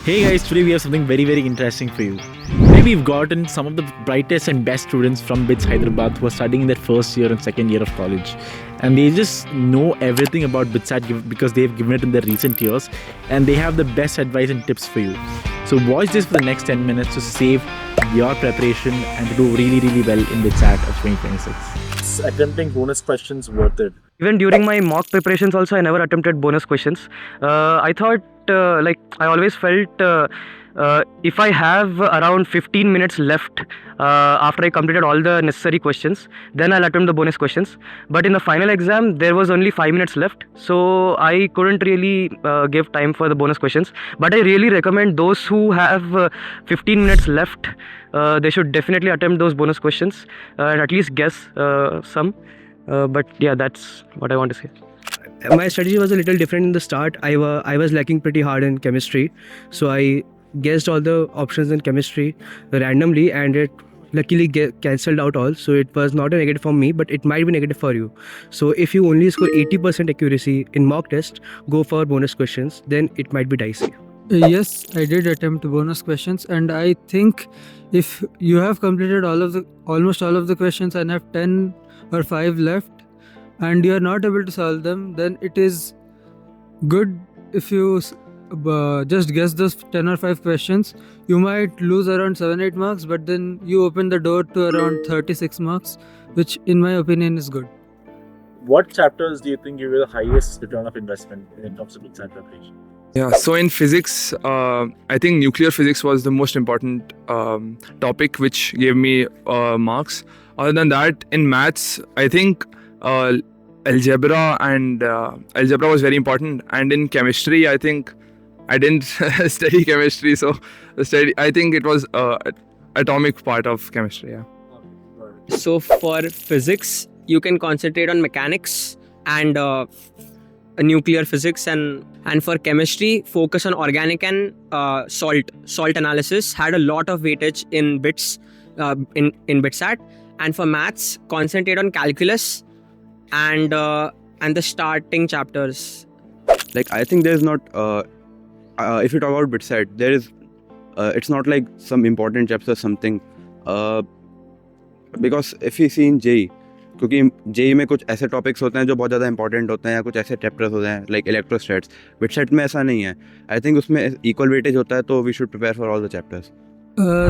Hey guys, today we have something very interesting for you. Today we've gotten some of the brightest and best students from BITS Hyderabad who are studying in their first year and second year of college. And they just know everything about BITSAT because they've given it in their recent years, and they have the best advice and tips for you. So watch this for the next 10 minutes to save your preparation and to do really well in BITSAT of 2026. Attempting bonus questions worth it. Even during my mock preparations also, I never attempted bonus questions. I thought, I always felt if I have around 15 minutes left after I completed all the necessary questions, then I'll attempt the bonus questions. But in the final exam, there was only 5 minutes left, so I couldn't really give time for the bonus questions. But I really recommend those who have 15 minutes left, they should definitely attempt those bonus questions and at least guess some. But yeah, that's what I want to say. My strategy was a little different in the start. I was lacking pretty hard in chemistry, so I guessed all the options in chemistry randomly, and it luckily cancelled out all. So it was not a negative for me, but it might be negative for you. So if you only score 80% accuracy in mock test, go for bonus questions. Then it might be dicey. Yes, I did attempt bonus questions, and I think if you have completed almost all of the questions and have 10 or 5 left and you are not able to solve them, then it is good if you just guess those 10 or 5 questions. You might lose around 7-8 marks, but then you open the door to around 36 marks, which in my opinion is good. What chapters do you think give you the highest return of investment in terms of BITSAT preparation? Yeah, so in physics, I think nuclear physics was the most important topic which gave me marks. Other than that, in maths, I think algebra was very important. And in chemistry, I think I didn't study chemistry, so I think it was atomic part of chemistry. Yeah. So for physics, you can concentrate on mechanics and nuclear physics, and for chemistry, focus on organic and salt analysis. Had a lot of weightage in bits in BITSAT. And for maths, concentrate on calculus and the starting chapters. Like, I think there's not if you talk about BITSAT, there is it's not like some important chapter or something, because if you see in JEE, क्योंकि JEE में कुछ ऐसे topics होते हैं जो बहुत ज़्यादा important होते हैं, या कुछ ऐसे चैप्टर्स होते हैं लाइक इलेक्ट्रोस्टैट्स. BITSAT में ऐसा नहीं है. आई थिंक उसमें इक्वल वेटेज होता है, तो we should prepare for all the chapters.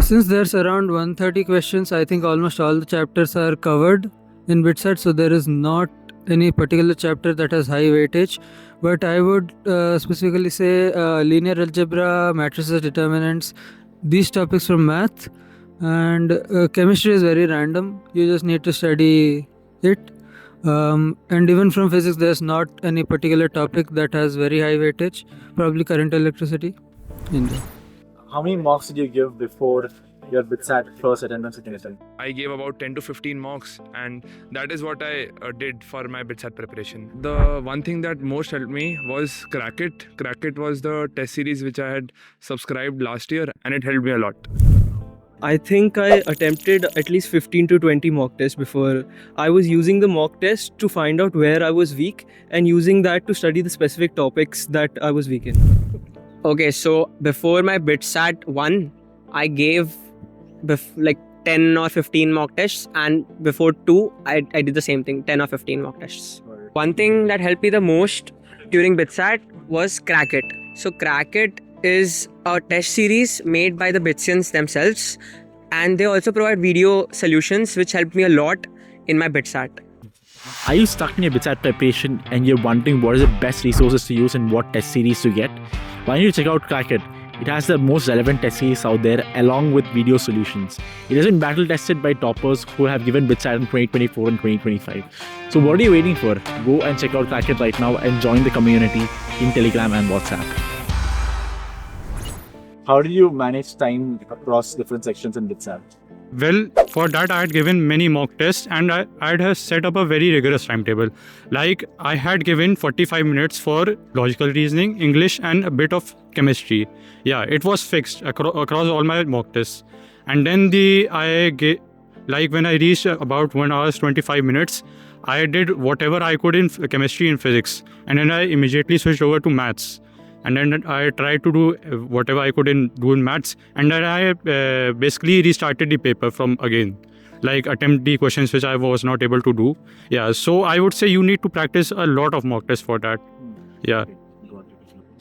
Since there's around 130 questions, I think almost all the chapters are covered in BITSAT, so there is not any particular chapter that has high weightage. But I would specifically say linear algebra, matrices, determinants, these topics from math, and chemistry is very random. You just need to study it. And even from physics, there's not any particular topic that has very high weightage, probably current electricity in there. How many marks did you give before your BITSAT first attempt and second attempt? I gave about 10 to 15 marks, and that is what I did for my BITSAT preparation. The one thing that most helped me was Crack It. Crack It was the test series which I had subscribed last year, and it helped me a lot. I think I attempted at least 15 to 20 mock tests before. I was using the mock test to find out where I was weak and using that to study the specific topics that I was weak in. Okay, so before my BITSAT 1, I gave 10 or 15 mock tests, and before 2, I did the same thing, 10 or 15 mock tests. One thing that helped me the most during BITSAT was Crack It. So Crack It is a test series made by the BITSians themselves, and they also provide video solutions which helped me a lot in my BITSAT. Are you stuck in your BITSAT preparation and you're wondering what is the best resources to use and what test series to get? Why don't you check out Crack It? It has the most relevant test series out there along with video solutions. It has been battle tested by toppers who have given BITSAT in 2024 and 2025. So what are you waiting for? Go and check out Crack It right now and join the community in Telegram and WhatsApp. How do you manage time across different sections in BITSAT? Well, for that I had given many mock tests, and I had set up a very rigorous timetable. Like, I had given 45 minutes for logical reasoning, English, and a bit of chemistry. Yeah, it was fixed across all my mock tests. And then when I reached about 1 hour 25 minutes, I did whatever I could in chemistry and physics, and then I immediately switched over to maths. and then I tried to do whatever I could do in maths, and then I basically restarted the paper from again, like attempt the questions which I was not able to do. Yeah, so I would say you need to practice a lot of mock tests for that. Yeah.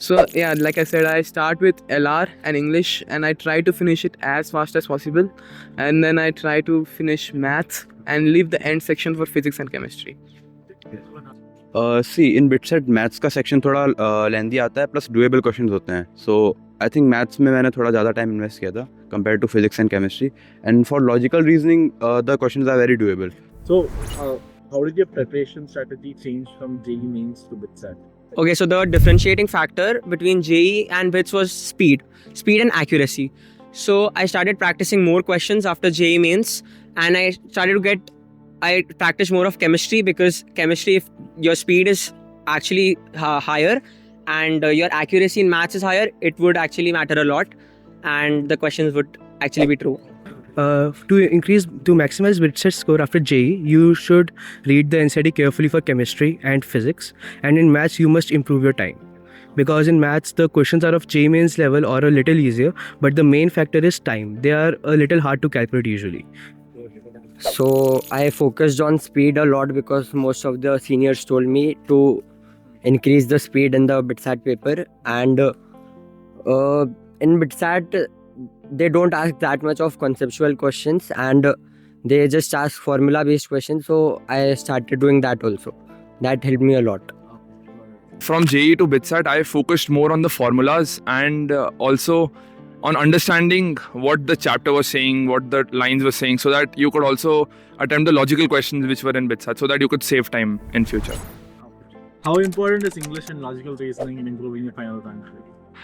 So yeah, like I said, I start with LR and English, and I try to finish it as fast as possible, and then I try to finish maths and leave the end section for physics and chemistry. See, in BITSAT maths का section थोड़ा लेंदी आता है, plus doable questions होते हैं. सो I think maths में मैंने थोड़ा ज़्यादा टाइम इन्वेस्ट किया था compare to physics and chemistry, and for logical reasoning the questions are very doable. So, how did your preparation strategy change from JEE mains to BITSAT? Okay, so the differentiating factor between JEE and BITS was speed and accuracy. So I started practicing more questions after JEE mains, and I practiced more of chemistry, because chemistry, if your speed is actually higher and your accuracy in maths is higher, it would actually matter a lot, and the questions would actually be true. To maximize BITSAT score after JEE, you should read the NCERT carefully for chemistry and physics, and in maths you must improve your time, because in maths the questions are of JEE mains level or a little easier, but the main factor is time. They are a little hard to calculate usually. So I focused on speed a lot, because most of the seniors told me to increase the speed in the BITSAT paper, and in BITSAT they don't ask that much of conceptual questions, and they just ask formula based questions, so I started doing that also. That helped me a lot. From JEE to BITSAT, I focused more on the formulas, and also on understanding what the chapter was saying, what the lines were saying, so that you could also attempt the logical questions which were in BITSAT, so that you could save time in future. How important is English and logical reasoning in improving your final rank?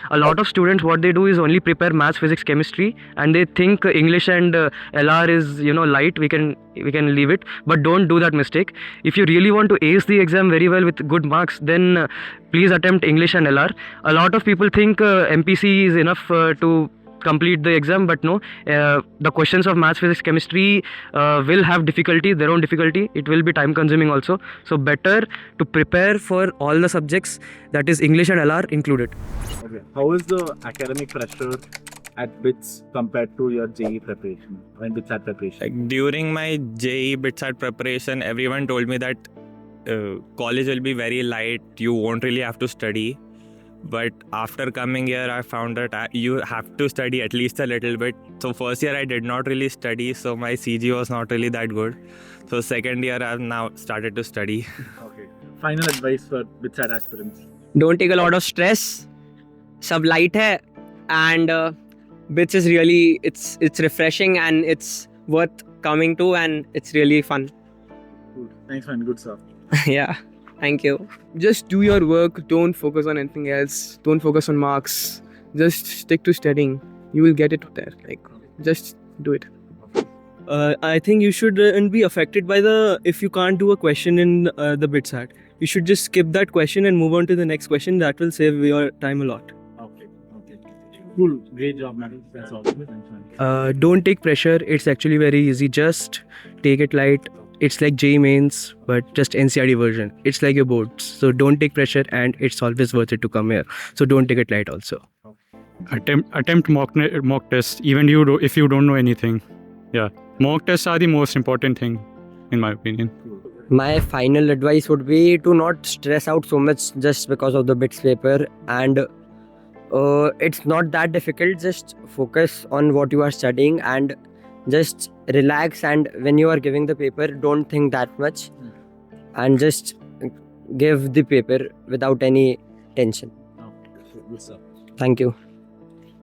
A lot of students, what they do is only prepare maths, physics, chemistry, and they think English and LR is light, we can leave it, but don't do that mistake. If you really want to ace the exam very well with good marks, then please attempt English and LR. A lot of people think MPC is enough to complete the exam, but no, the questions of maths, physics, chemistry will have difficulty, their own difficulty. It will be time consuming also, so better to prepare for all the subjects, that is English and LR included. Okay. How is the academic pressure at BITS compared to your JEE preparation and BITSAT preparation? Like during my JEE BITSAT preparation, everyone told me that college will be very light, you won't really have to study. But after coming here, I found that you have to study at least a little bit. So first year I did not really study, so my CG was not really that good. So second year I've now started to study. Okay. Final advice for BITSAT aspirants. Don't take a lot of stress. Sab light hai, and BITS is really, it's refreshing, and it's worth coming to, and it's really fun. Cool. Thanks man, good stuff. Yeah, thank you. Just do your work, don't focus on anything else, don't focus on marks, just stick to studying. You will get it there, like, just do it. I think you shouldn't be affected by if you can't do a question in the BITSAT. You should just skip that question and move on to the next question. That will save your time a lot. Okay. Cool. Great job, man. That's all. Thanks, man. Don't take pressure. It's actually very easy. Just take it light. It's like JEE mains, but just NCERT version. It's like your boards. So don't take pressure, and it's always worth it to come here. So don't take it light also. Attempt mock tests, even if you don't know anything. Yeah, mock tests are the most important thing, in my opinion. My final advice would be to not stress out so much just because of the BITS paper, and it's not that difficult. Just focus on what you are studying and just relax, and when you are giving the paper, don't think that much, and just give the paper without any tension. Thank you.